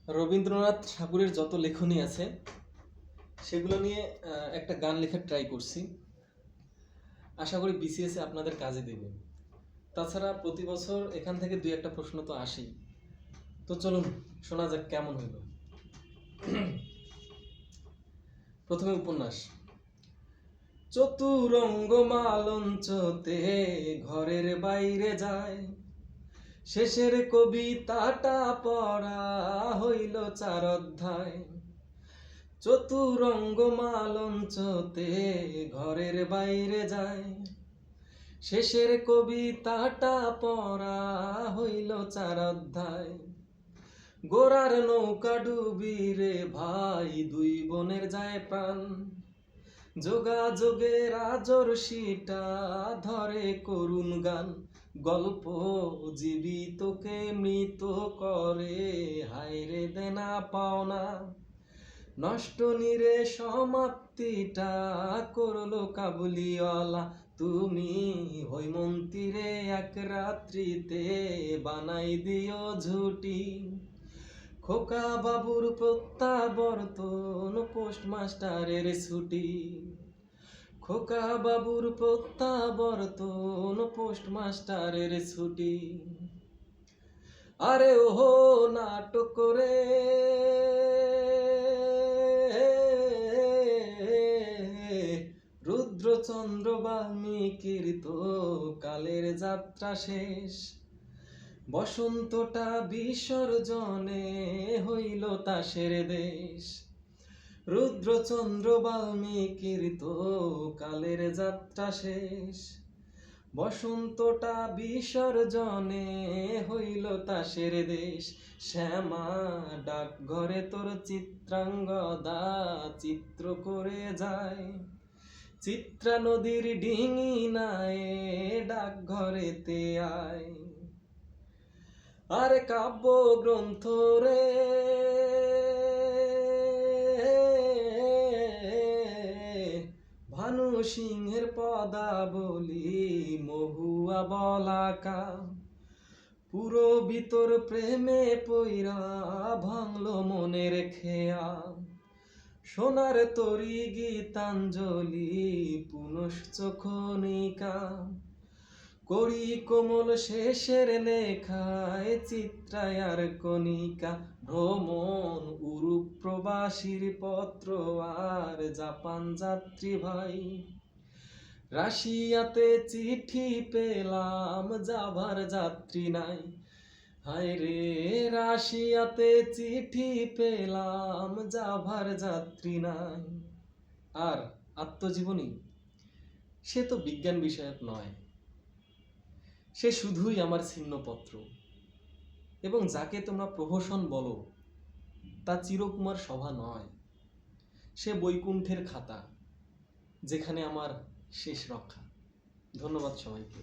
রবীন্দ্রনাথ ঠাকুরের যত লেখনী আছে সেগুলো নিয়ে একটা গান লেখার ট্রাই করছি। আশা করি বিসিএসে আপনাদের কাজে দেবে। তাছাড়া প্রতি বছর এখান থেকে দুই একটা প্রশ্ন তো আসেই। তো চলুন শোনা যাক কেমন হইল। প্রথমে উপন্যাস। চতুরঙ্গ মালঞ্চতে ঘরের বাইরে যায়, শেষের কবিতাটা পড়া হইল 4 অধ্যায়। চতুরঙ্গ মালঞ্চতে ঘরের বাইরে যায়, শেষের কবিতাটা পড়া হইল 4 অধ্যায়। গোরার নৌকা ডুবিরে ভাই, দুই বোনের যায় প্রাণ, যোগাযোগের আজরশিটা ধরে করুণ গান। গল্প জীবিতকে মৃত করে, হায়রে দেনা পাওনা, নষ্ট নিরে সমাপ্তিটা করলো কাবুলিওয়ালা। তুমি হৈমন্তীরে এক রাত্রিতে বানাই দিও ঝুটি, খোকা বাবুর প্রত্যাবর্তন পোস্টমাস্টারের ছুটি। খোকা বাবুর প্রত্যাবর্তন পোস্টমাস্টারের ছুটি। আরে ওহো নাটক করে রুদ্রচন্দ্র বাল্মীকির তো কালের যাত্রা শেষ। বসন্তটা বিসর্জনে হইল তাসের দেশ। রুদ্রচন্দ্র বাল্মীকির তো কালের যাত্রা শেষ। বসন্তটা বিসর্জনে হইল তাসের দেশ। শ্যামা ডাক ঘরে তোর চিত্রাঙ্গদা চিত্র করে যায়, চিত্রা নদীর ডিঙি নায়ে ডাক ঘরেতে আয়। আরে কাব্য গ্রন্থ রে ভানু সিংহের পদাবলী মহুয়া বলাকা, পুরো ভিতর প্রেমে পইরা ভাঙলো মনের খেয়া। সোনার তরি গীতাঞ্জলি পুনশ্চ খনিকা, করি কোমল শেষের লেখায় চিত্রায়ার কণিকা। ভ্রমণ উরুপ প্রবাসীর পত্র আর জাপান যাত্রী ভাই, রাশিয়াতে চিঠি পেলাম যাবার যাত্রী নাই। হায় রে রাশিয়াতে চিঠি পেলাম যাবার যাত্রী নাই। আর আত্মজীবনী সে তো বিজ্ঞান বিষয়ক নয়, সে শুধুই আমার ছিন্নপত্র। এবং যাকে তোমরা প্রহসন বলো তা চিরকুমার সভা নয়, সে বৈকুণ্ঠের খাতা যেখানে আমার শেষ রক্ষা। ধন্যবাদ সবাইকে।